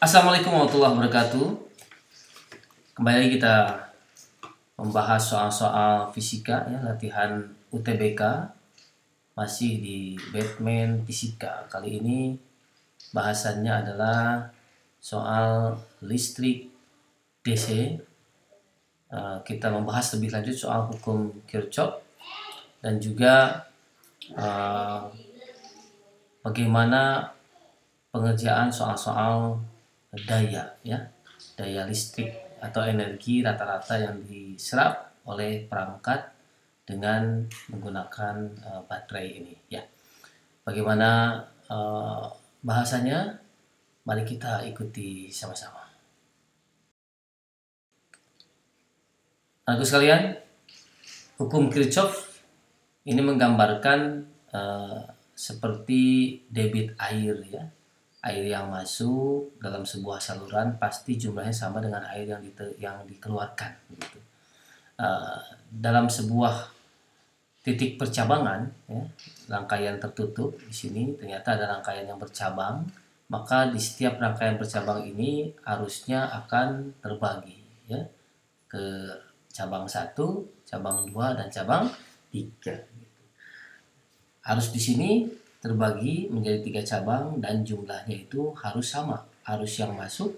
Assalamualaikum warahmatullahi wabarakatuh. Kembali lagi kita membahas soal-soal fisika ya, latihan UTBK masih di Batman Fisika. Kali ini bahasannya adalah soal listrik DC. Kita membahas lebih lanjut soal hukum Kirchhoff dan juga bagaimana pengerjaan soal-soal daya listrik atau energi rata-rata yang diserap oleh perangkat dengan menggunakan baterai ini ya. Bagaimana bahasanya? Mari kita ikuti sama-sama. Anak sekalian, hukum Kirchhoff ini menggambarkan seperti debit air ya. Air yang masuk dalam sebuah saluran pasti jumlahnya sama dengan air yang dikeluarkan. Gitu. Dalam sebuah titik percabangan, ya, rangkaian tertutup di sini ternyata ada rangkaian yang bercabang, maka di setiap rangkaian bercabang ini arusnya akan terbagi, ya, ke cabang 1, cabang 2, dan cabang 3. Arus di sini terbagi menjadi 3 cabang dan jumlahnya itu harus sama. Arus yang masuk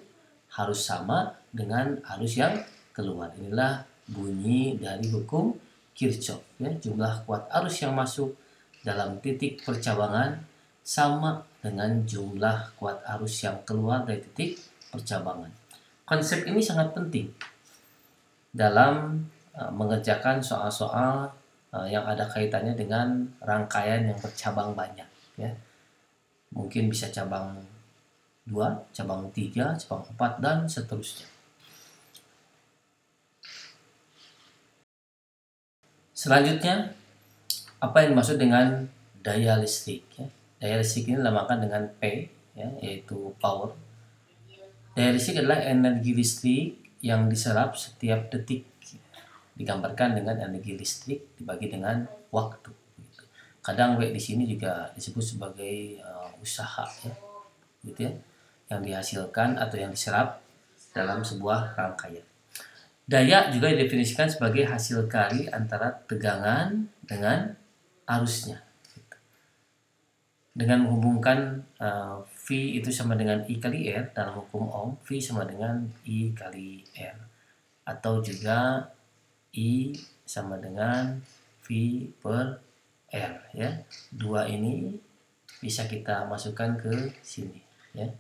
harus sama dengan arus yang keluar. Inilah bunyi dari hukum Kirchhoff ya. Jumlah kuat arus yang masuk dalam titik percabangan sama dengan jumlah kuat arus yang keluar dari titik percabangan. Konsep ini sangat penting dalam mengerjakan soal-soal yang ada kaitannya dengan rangkaian yang bercabang banyak ya. Mungkin bisa cabang 2, cabang 3, cabang 4 dan seterusnya. Selanjutnya, apa yang dimaksud dengan daya listrik ya? Daya listrik ini dinamakan dengan P ya, yaitu power. Daya listrik adalah energi listrik yang diserap setiap detik. Digambarkan dengan energi listrik dibagi dengan waktu. Kadang W di sini juga disebut sebagai usaha ya, gitu ya, yang dihasilkan atau yang diserap dalam sebuah rangkaian. Daya juga didefinisikan sebagai hasil kali antara tegangan dengan arusnya. Dengan menghubungkan V itu sama dengan I kali R dalam hukum Ohm, V sama dengan I kali R. Atau juga I sama dengan V per R ya. Dua ini bisa kita masukkan ke sini ya.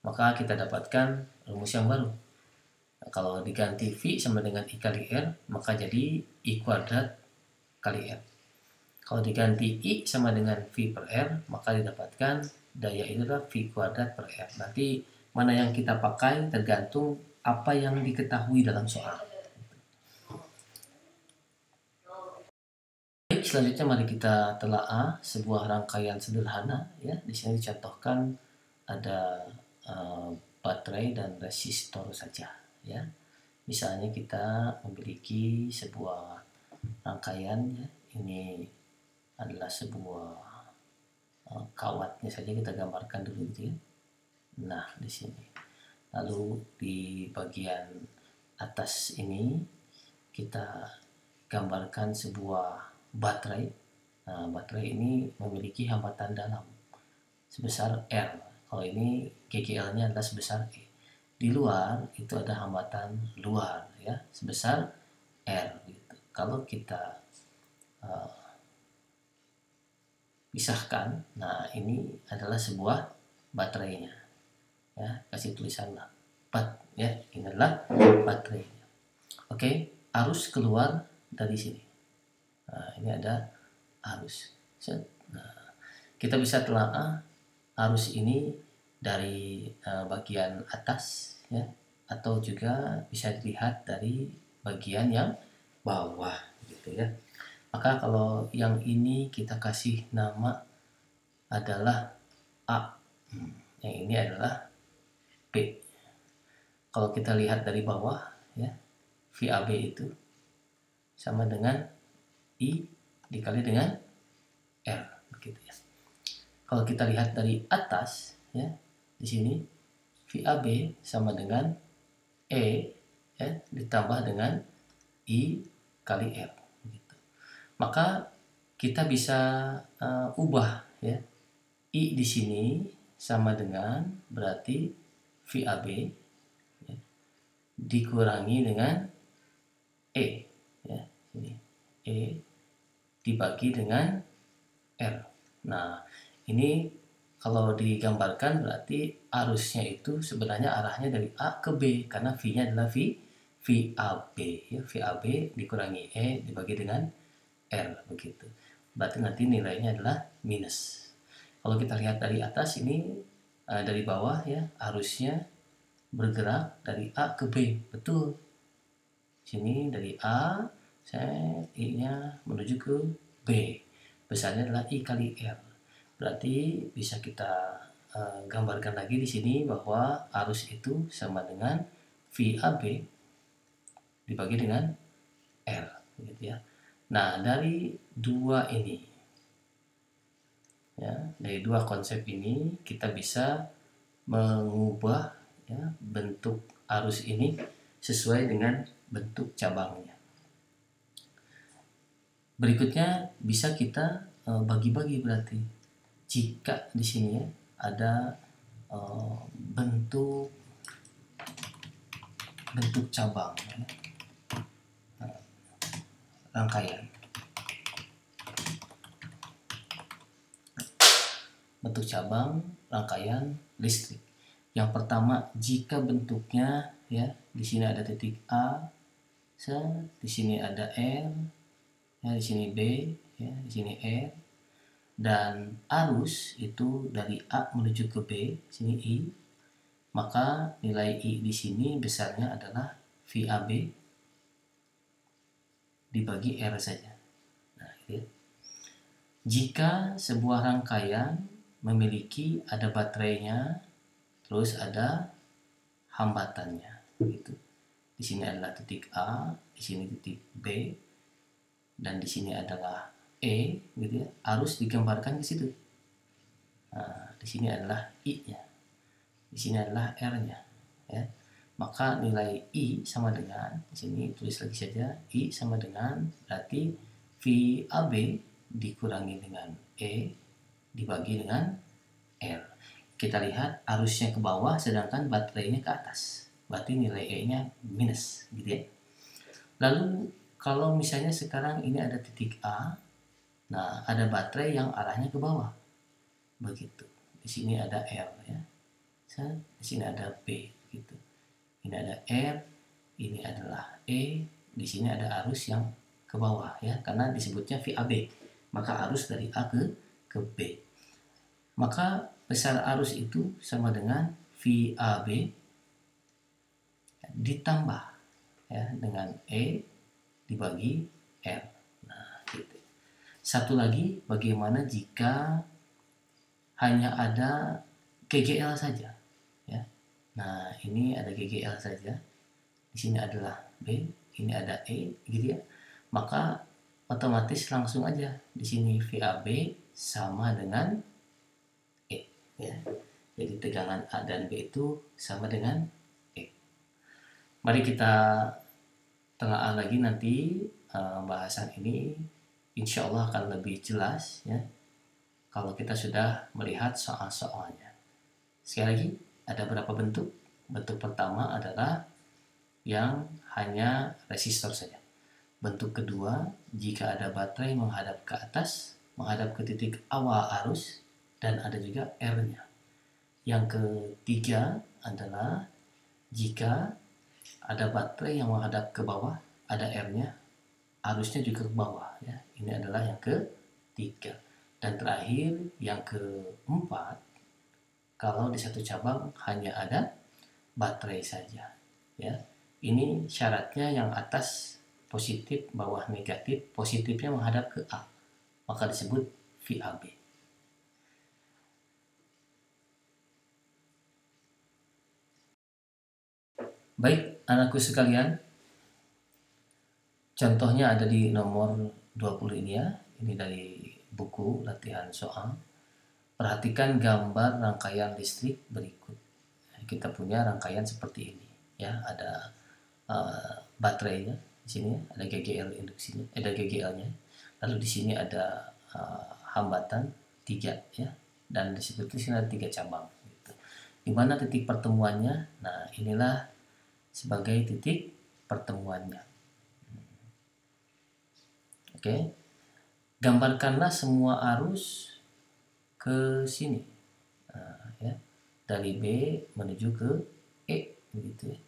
Maka kita dapatkan rumus yang baru. Nah, kalau diganti V sama dengan I kali R, maka jadi I kuadrat kali R. Kalau diganti I sama dengan V per R, maka didapatkan daya itu adalah V kuadrat per R. Nanti mana yang kita pakai tergantung apa yang diketahui dalam soal. Selanjutnya mari kita telaah sebuah rangkaian sederhana ya. Di sini dicontohkan ada baterai dan resistor saja ya. Misalnya kita memiliki sebuah rangkaian ya. Ini adalah sebuah kawatnya saja kita gambarkan dulu gitu ya. Nah, di sini. Lalu di bagian atas ini kita gambarkan sebuah baterai. Nah, baterai ini memiliki hambatan dalam sebesar R. Kalau ini GGL-nya adalah sebesar E. Di luar itu ada hambatan luar ya, sebesar R gitu. Kalau kita pisahkan, nah ini adalah sebuah baterainya. Ya, kasih tulisan bat ya, ini adalah baterainya. Oke, arus keluar dari sini. Nah, ini ada arus. Nah, kita bisa telaah arus ini dari bagian atas ya, atau juga bisa dilihat dari bagian yang bawah gitu ya. Maka kalau yang ini kita kasih nama adalah A, yang ini adalah B. Kalau kita lihat dari bawah ya, VAB itu sama dengan I dikali dengan R begitu ya. Kalau kita lihat dari atas ya, di di sini VAB sama dengan E ya, ditambah dengan I kali R gitu. Maka kita bisa ubah ya, I di sini sama dengan berarti VAB ya, dikurangi dengan E ya, ini E dibagi dengan R. Nah, ini kalau digambarkan berarti arusnya itu sebenarnya arahnya dari A ke B karena V-nya adalah VAB ya, VAB dikurangi E dibagi dengan R begitu. Berarti nanti nilainya adalah minus. Kalau kita lihat dari atas ini dari bawah ya, arusnya bergerak dari A ke B. Betul. Sini dari A I-nya menuju ke B. Besarnya adalah I kali R. Berarti bisa kita gambarkan lagi di sini bahwa arus itu sama dengan VAB dibagi dengan R, gitu ya. Nah, dari dua ini, ya, dari dua konsep ini kita bisa mengubah ya, bentuk arus ini sesuai dengan bentuk cabangnya. Berikutnya bisa kita bagi-bagi berarti. Jika di sini ya, ada bentuk cabang ya, rangkaian. Bentuk cabang rangkaian listrik. Yang pertama, jika bentuknya ya, di sini ada titik A, di sini ada R, ya, di sini B, ya, di sini R, dan arus itu dari A menuju ke B, sini I, maka nilai I di sini besarnya adalah VAB dibagi R saja. Nah, gitu ya. Jika sebuah rangkaian memiliki ada baterainya, terus ada hambatannya, gitu. Di sini adalah titik A, di sini titik B, dan di sini adalah E, gitu ya. Arus digambarkan ke situ. Nah, di sini adalah I-nya, di sini adalah R-nya, ya. Maka nilai I sama dengan, di sini tulis lagi saja, I sama dengan berarti VAB dikurangi dengan E dibagi dengan R. Kita lihat arusnya ke bawah sedangkan baterainya ke atas. Berarti nilai E-nya minus, gitu ya. Lalu kalau misalnya sekarang ini ada titik A, nah ada baterai yang arahnya ke bawah. Begitu. Di sini ada R ya. Di sini ada B gitu. Ini ada R, ini adalah E, di sini ada arus yang ke bawah ya, karena disebutnya VAB. Maka arus dari A ke B. Maka besar arus itu sama dengan VAB ditambah ya dengan E dibagi R. Nah, gitu. Satu lagi, bagaimana jika hanya ada GGL saja ya. Nah, ini ada GGL saja. Di sini adalah B, ini ada E gitu ya. Maka otomatis langsung aja di sini VAB sama dengan E ya. Jadi tegangan A dan B itu sama dengan E. Mari kita telaah lagi nanti bahasan ini, insya Allah akan lebih jelas ya kalau kita sudah melihat soal-soalnya. Sekali lagi, ada berapa bentuk? Bentuk pertama adalah yang hanya resistor saja. Bentuk kedua, jika ada baterai menghadap ke atas, menghadap ke titik awal arus, dan ada juga R-nya. Yang ketiga adalah jika ada baterai yang menghadap ke bawah, ada R-nya, arusnya juga ke bawah ya. Ini adalah yang ketiga. Dan terakhir yang keempat, kalau di satu cabang hanya ada baterai saja ya. Ini syaratnya yang atas positif, bawah negatif, positifnya menghadap ke A, maka disebut VAB. Baik, anakku sekalian, contohnya ada di nomor 20 ini ya. Ini dari buku latihan soal. Perhatikan gambar rangkaian listrik berikut. kita punya rangkaian seperti ini ya, ada baterainya di sini, ada GGL induksinya, ada GGL-nya, lalu di sini ada hambatan 3 ya, dan di sini ada 3 cabang gitu. Di mana titik pertemuannya? Nah, inilah sebagai titik pertemuannya. Oke. Gambarkanlah semua arus ke sini. Nah, ya. Dari B menuju ke E begitu ya.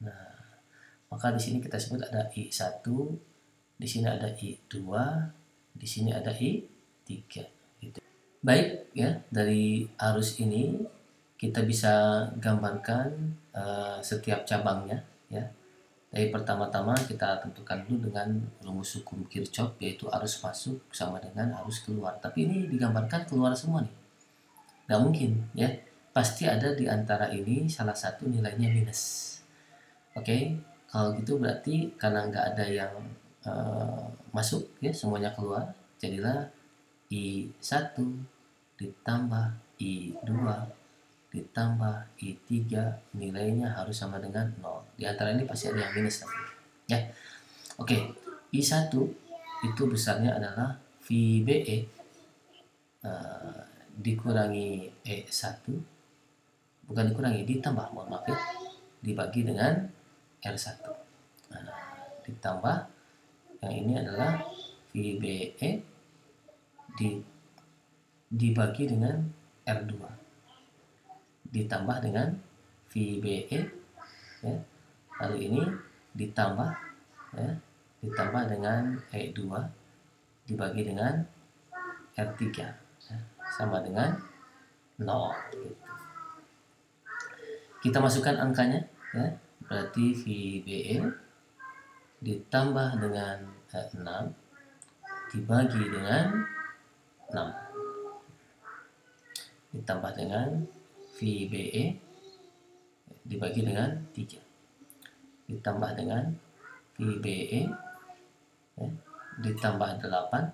Nah, maka di sini kita sebut ada I1, di sini ada I2, di sini ada I3 gitu. Baik ya, dari arus ini kita bisa gambarkan setiap cabangnya ya. Dari pertama-tama kita tentukan dulu dengan rumus hukum Kirchhoff, yaitu arus masuk sama dengan arus keluar. Tapi ini digambarkan keluar semua nih. Nggak mungkin ya. Pasti ada di antara ini salah satu nilainya minus. Oke, kalau gitu berarti karena nggak ada yang masuk ya, semuanya keluar. Jadilah I1 ditambah I2 ditambah I3 nilainya harus sama dengan 0. Di antara ini pasti ada yang minus ya. Oke, I1 itu besarnya adalah VBE dikurangi E1, bukan dikurangi, ditambah, mohon maaf ya, dibagi dengan R1. Nah, ditambah yang ini adalah VBE dibagi dengan R2 ditambah dengan VBE ya. Lalu ini ditambah ya, ditambah dengan E2 dibagi dengan R3 ya, sama dengan 0 gitu. Kita masukkan angkanya ya, berarti VBE ditambah dengan 6 dibagi dengan 6 ditambah dengan VBE dibagi dengan 3 ditambah dengan VBE ya, ditambah 8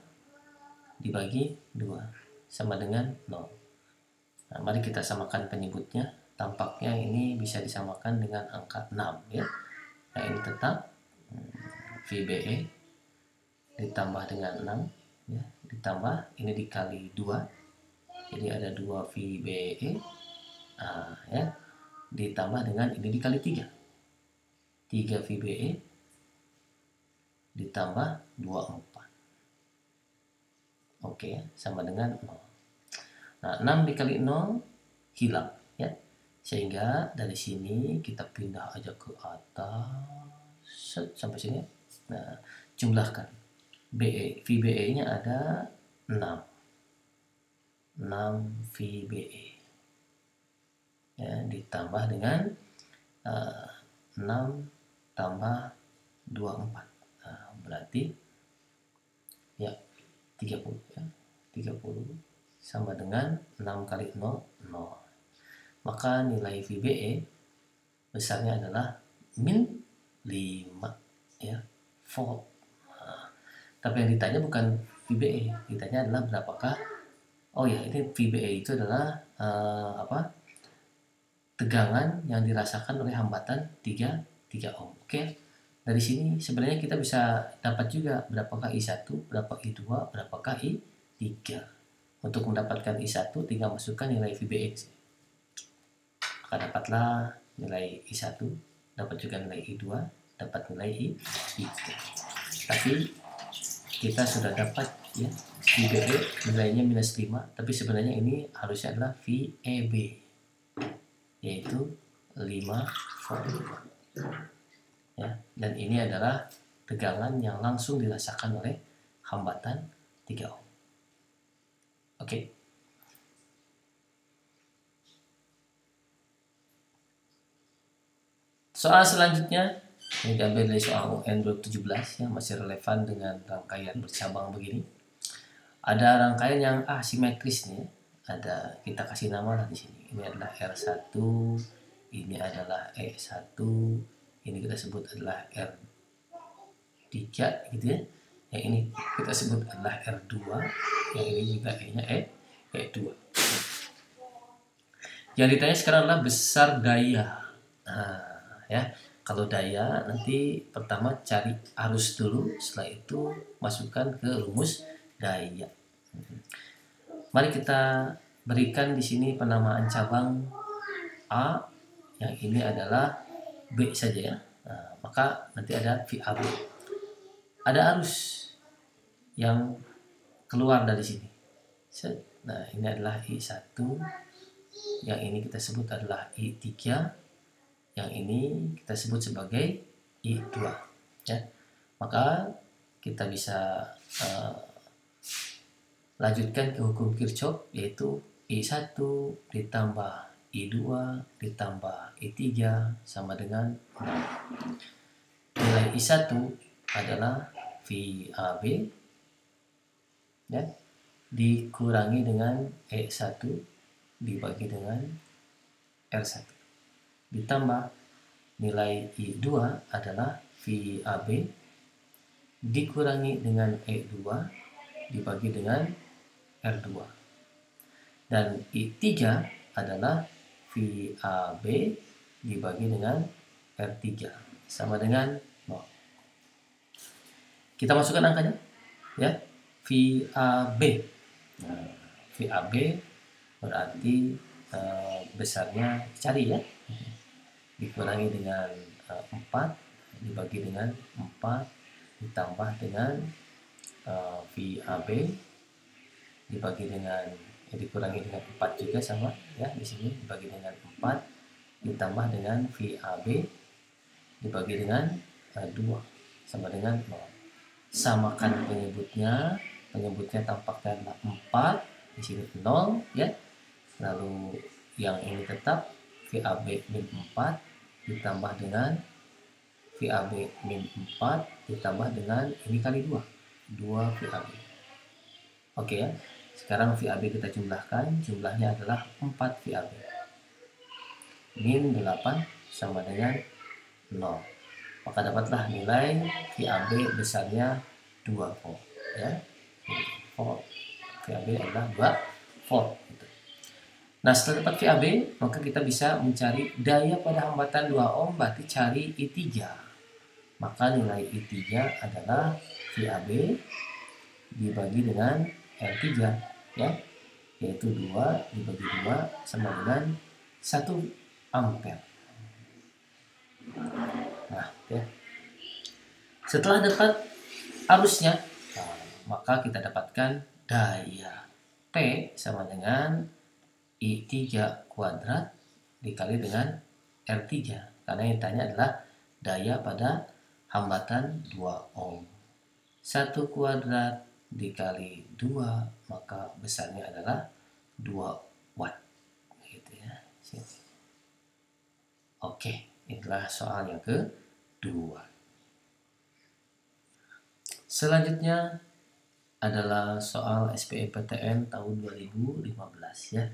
dibagi 2 sama dengan 0. Nah, mari kita samakan penyebutnya. Tampaknya ini bisa disamakan dengan angka 6 ya. Nah, ini tetap VBE ditambah dengan 6 ya, ditambah ini dikali 2. Jadi ada 2 VBE ya, ditambah dengan ini dikali 3 VBE ditambah 24. Oke, sama dengan 0. Nah, 6 dikali 0 hilang ya, sehingga dari sini kita pindah aja ke atas sampai sini. Nah, jumlahkan VBE nya ada 6 VBE ya, ditambah dengan 6 tambah 24 berarti ya 30 ya, 30 sama dengan 6 kali 0 0. Maka nilai VBE besarnya adalah min 5 ya volt. Tapi yang ditanya bukan VBE, ditanya adalah berapakah, oh ya, ini VBE itu adalah tegangan yang dirasakan oleh hambatan 3 ohm. Oke. Dari sini sebenarnya kita bisa dapat juga berapakah I1, berapa I2, berapakah I3. Untuk mendapatkan I1 tinggal masukkan nilai VBE. Maka dapatlah nilai I1, dapat juga nilai I2, dapat nilai I3. Tapi kita sudah dapat ya VBE nilainya minus 5, tapi sebenarnya ini harusnya adalah VEB, yaitu 5 volt ya, dan ini adalah tegangan yang langsung dirasakan oleh hambatan 3 ohm. Oke. Soal selanjutnya ini diambil dari soal UN 2017 yang masih relevan dengan rangkaian bercabang begini. Ada rangkaian yang asimetris nih. Ada, kita kasih nama lah di sini. Ini adalah R1, ini adalah E1, ini kita sebut adalah R3 gitu ya. Yang ini kita sebut adalah R2, yang ini juga E-nya E2. Yang ditanya sekarang adalah besar daya. Nah, ya. Kalau daya nanti pertama cari arus dulu, setelah itu masukkan ke rumus daya. Mari kita berikan di sini penamaan cabang A, yang ini adalah B saja ya. Nah, maka nanti ada VAB. Ada arus yang keluar dari sini. Nah, ini adalah I1, yang ini kita sebut adalah I3, yang ini kita sebut sebagai I2 ya. Maka kita bisa lanjutkan ke hukum Kirchhoff, yaitu I1 ditambah I2 ditambah I3 sama dengan 0. Nilai I1 adalah VAB ya, dikurangi dengan E1 dibagi dengan R1, ditambah nilai I2 adalah VAB dikurangi dengan E2 dibagi dengan R2, dan I3 adalah VAB dibagi dengan R3 sama dengan 0. Kita masukkan angkanya ya. VAB. Nah, VAB berarti besarnya cari ya. Dikurangi dengan 4 dibagi dengan 4 ditambah dengan VAB dibagi dengan dikurangi dengan 4 juga sama ya, di sini dibagi dengan 4 ditambah dengan VAB dibagi dengan 2 sama dengan 0. Samakan penyebutnya tampaknya adalah 4, di sini 0 ya. Lalu yang ini tetap VAB min 4 ditambah dengan VAB min 4 ditambah dengan ini kali 2 VAB. Oke ya. Sekarang VAB kita jumlahkan, jumlahnya adalah 4 VAB. Min 8 sama dengan 0. Maka dapatlah nilai VAB besarnya 2 volt ya. Volt. VAB adalah 2 volt gitu. Nah, setelah dapat VAB, maka kita bisa mencari daya pada hambatan 2 ohm, berarti cari I3. Maka nilai I3 adalah VAB dibagi dengan R3 ya, yaitu 2 dibagi 2 sama dengan 1 ampere. Nah, ya. Setelah dapat arusnya, maka kita dapatkan daya P sama dengan I3 kuadrat dikali dengan R3, karena yang ditanya adalah daya pada hambatan 2 ohm. 1 kuadrat dikali 2, maka besarnya adalah 2 watt gitu ya. Oke, inilah soal yang kedua. Selanjutnya adalah soal SBMPTN tahun 2015 ya.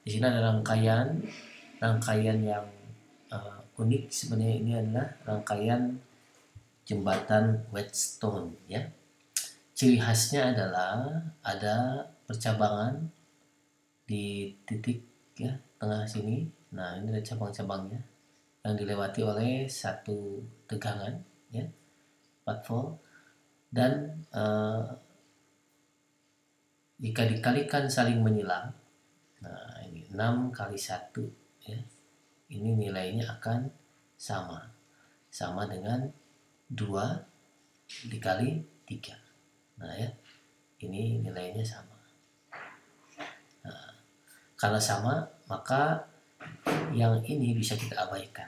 Di sini ada rangkaian yang unik sebenarnya. Ini adalah rangkaian jembatan Whetstone ya. Ciri khasnya adalah ada percabangan di titik ya tengah sini. Nah, ini ada cabang-cabangnya yang dilewati oleh satu tegangan ya, 4 volt, dan jika dikalikan saling menyilang, nah ini 6 kali 1 ya, ini nilainya akan sama dengan 2 dikali 3. Nah ya, ini nilainya sama. Nah, kalau sama, maka yang ini bisa kita abaikan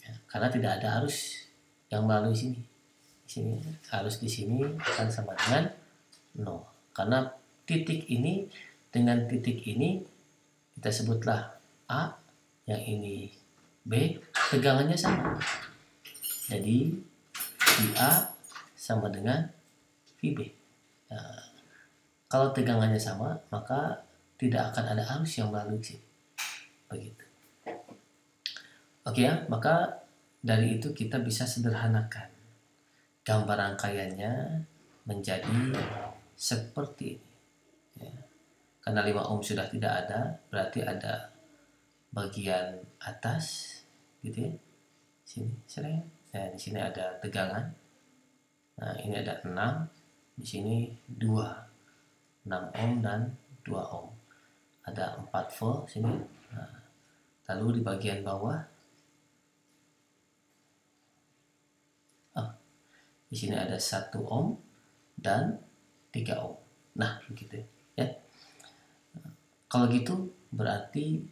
ya, karena tidak ada arus yang melalui sini. Arus di sini akan sama dengan 0, karena titik ini dengan titik ini kita sebutlah A, yang ini B, tegangannya sama. Jadi VA sama dengan VB. Nah, kalau tegangannya sama, maka tidak akan ada arus yang melalui sini. Begitu. Oke ya, maka dari itu kita bisa sederhanakan gambar rangkaiannya menjadi seperti ini ya. Karena 5 ohm sudah tidak ada, berarti ada bagian atas gitu ya. Sini, seret. Nah, di sini ada tegangan. Nah, ini ada 6, di sini 2. 6 ohm dan 2 ohm. Ada 4 volt sini. Nah, lalu di bagian bawah di sini ada 1 ohm dan 3 ohm. Nah, begitu ya. Kalau gitu berarti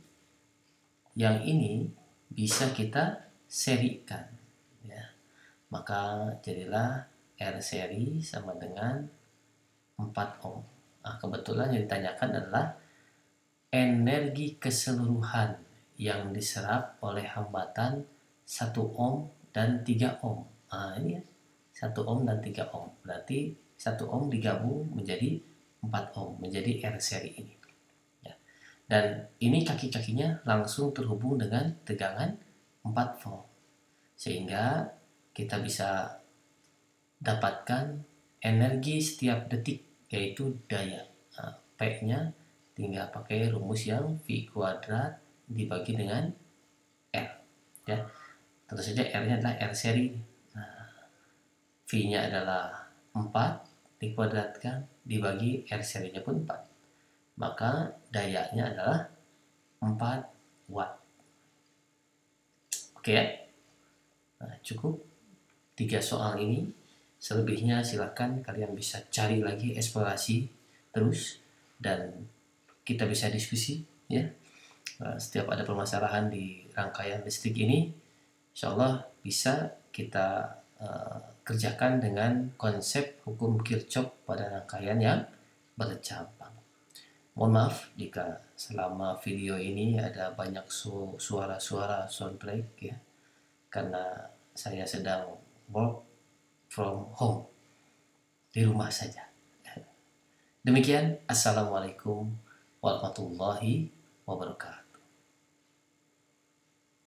yang ini bisa kita serikan ya. Maka jadilah R seri sama dengan 4 ohm. Nah, kebetulan yang ditanyakan adalah energi keseluruhan yang diserap oleh hambatan 1 ohm dan 3 ohm. Nah, ini ya. 1 ohm dan 3 ohm. Berarti 1 ohm digabung menjadi 4 ohm, menjadi R seri ini. Ya. Dan ini kaki-kakinya langsung terhubung dengan tegangan 4 volt. Sehingga kita bisa dapatkan energi setiap detik, yaitu daya. Nah, P-nya tinggal pakai rumus yang V kuadrat dibagi dengan R. Ya. Tentu saja R-nya adalah R seri. V-nya adalah 4 dikuadratkan dibagi R serinya pun 4. Maka dayanya adalah 4 watt. Oke ya? Nah, cukup 3 soal ini. Selebihnya silakan kalian bisa cari lagi, eksplorasi terus, dan kita bisa diskusi ya. Setiap ada permasalahan di rangkaian listrik ini, insya Allah bisa kita kerjakan dengan konsep hukum Kirchhoff pada rangkaian yang bercabang. Mohon maaf jika selama video ini ada banyak suara-suara soundtrack ya, karena saya sedang work from home, di rumah saja. Demikian, Assalamualaikum warahmatullahi wabarakatuh.